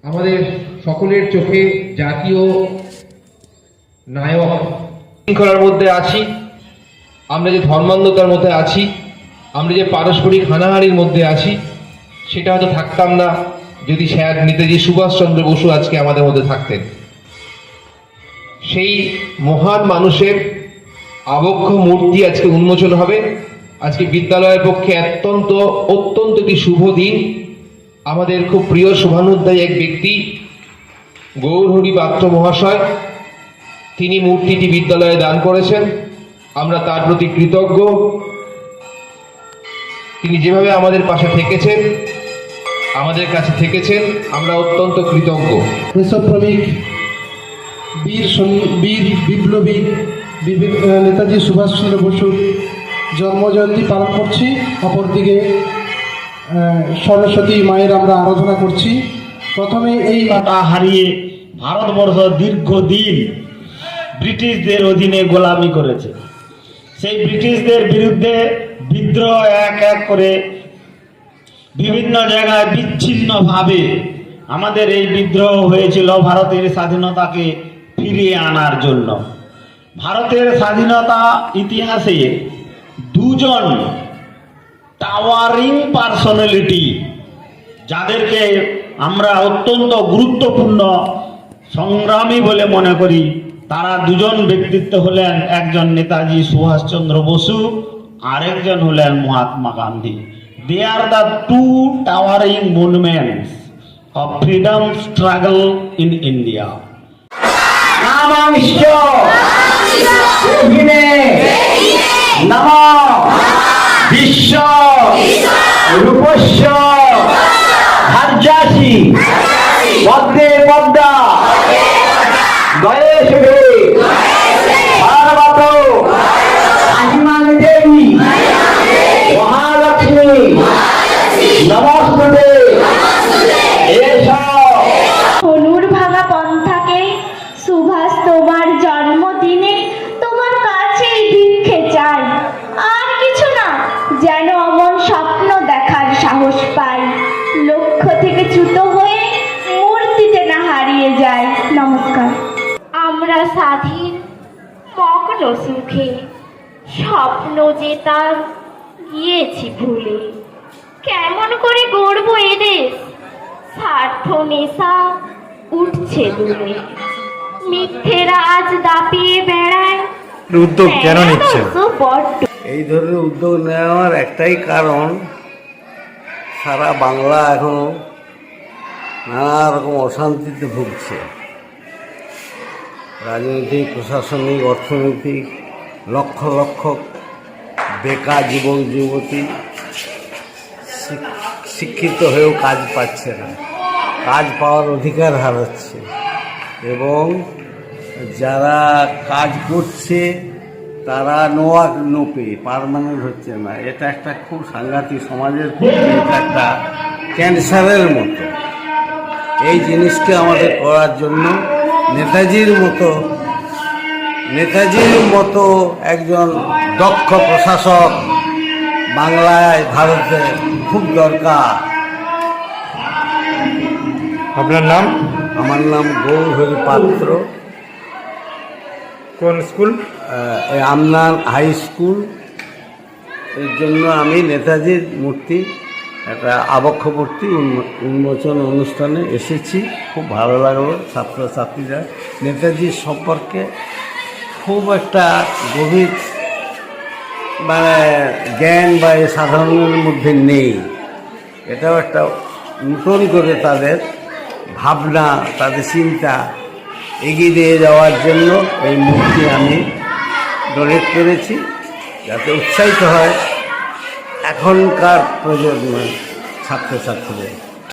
আমাদের সকলের চোখে জাতীয় নায়ক। শৃঙ্খলার মধ্যে আছি, আমরা যে ধর্মান্ধতার মধ্যে আছি, আমরা যে পারস্পরিক হানাহানির মধ্যে আছি, সেটা হয়তো থাকতাম না যদি স্যার নেতাজি সুভাষচন্দ্র বসু আজকে আমাদের মধ্যে থাকতেন। সেই মহান মানুষের আবক্ষ মূর্তি আজকে উন্মোচন হবে। আজকে বিদ্যালয়ের পক্ষে অত্যন্ত একটি শুভ দিন। আমাদের খুব প্রিয় শুভানুধ্যায়ী এক ব্যক্তি গৌরহরি পাত্র মহাশয়, তিনি মূর্তিটি বিদ্যালয়ে দান করেছেন। আমরা তার প্রতি কৃতজ্ঞ। তিনি যেভাবে আমাদের পাশে থেকেছেন, আমাদের কাছে থেকেছেন, আমরা অত্যন্ত কৃতজ্ঞ। দেশপ্রেমিক বীর বিপ্লবী নেতাজি সুভাষচন্দ্র বসুর জন্মজয়ন্তী পালন করছি। অপরদিকে সরস্বতী মায়ের আমরা আরাধনা করছি। প্রথমে এই হারিয়ে ভারতবর্ষ দীর্ঘদিন ব্রিটিশদের অধীনে গোলামি করেছে। সেই ব্রিটিশদের বিরুদ্ধে বিদ্রোহ এক এক করে বিভিন্ন জায়গায় বিচ্ছিন্নভাবে আমাদের এই বিদ্রোহ হয়েছিল ভারতের স্বাধীনতাকে ফিরিয়ে আনার জন্য। ভারতের স্বাধীনতা ইতিহাসে দুজন টাওয়ারিং পার্সোনালিটি, যাদেরকে আমরা অত্যন্ত গুরুত্বপূর্ণ সংগ্রামী বলে মনে করি, তারা দুজন ব্যক্তিত্ব হলেন, একজন নেতাজি সুভাষচন্দ্র বসু, আরেকজন হলেন Mahatma Gandhi. They are the two towering monuments of freedom struggle in India. নামাংশ নম বিশ্ব রূপস্য ভার্যাসি পদ্মে পদ্মা গয়ে শুভে ভারত আহিমানি দেবী মহালক্ষ্মী নমস্তুতে। হলুর ভাঙা পন্থাকে সুভাষ, তোমার জন্মদিনে তোমার কাছেই ভিক্ষে চাই, আর কিছু না, যেন অমন স্বপ্ন দেখার সাহস পাই, লক্ষ্য থেকে চ্যুত হয়ে মূর্তিতে না হারিয়ে যায়। নমস্কার। আমরা স্বাধীন মগ্ন সুখে, স্বপ্ন যে তার গিয়েছি ভুলে, কেমন করে গড়ব এদেশ, স্বার্থ নেশা উঠছে দূরে, মিথ্যেরা আজ দাপিয়ে বেড়ায়। উদ্যোগ কেন নিচ্ছে? এই ধরনের উদ্যোগ নেওয়ার একটাই কারণ, সারা বাংলা এখনো নানা রকম অশান্তিতে ভুগছে। রাজনৈতিক, প্রশাসনিক, অর্থনৈতিক, লক্ষ লক্ষ বেকার যুবক যুবতী শিক্ষিত হয়েও কাজ পাচ্ছে না, কাজ পাওয়ার অধিকার হারাচ্ছে, এবং যারা কাজ করছে তারা নোপে পার্মানেন্ট হচ্ছে না। এটা একটা খুব সাংঘাতিক, সমাজের এটা একটা ক্যান্সারের মতো। এই জিনিসকে আমাদের করার জন্য নেতাজির মতো একজন দক্ষ প্রশাসক বাংলায়, ভারতে খুব দরকার। আপনার নাম? আমার নাম গৌরহরি পাত্র। কোন স্কুল? Amnan high school. এর জন্য আমি নেতাজির মূর্তি একটা আবক্ষমূর্তি উন্মোচন অনুষ্ঠানে এসেছি। খুব ভালো লাগলো। ছাত্রছাত্রীরা নেতাজির সম্পর্কে খুব একটা গভীর জ্ঞান বা সাধারণের মধ্যে নেই। এটাও একটা নতুন করে তাদের ভাবনা, তাদের চিন্তা এগিয়ে দিয়ে যাওয়ার জন্য এই মূর্তি আমি ডোনেট করেছি, যাতে উৎসাহিত হয় এখনকার প্রজন্মের ছাত্রছাত্রীদের।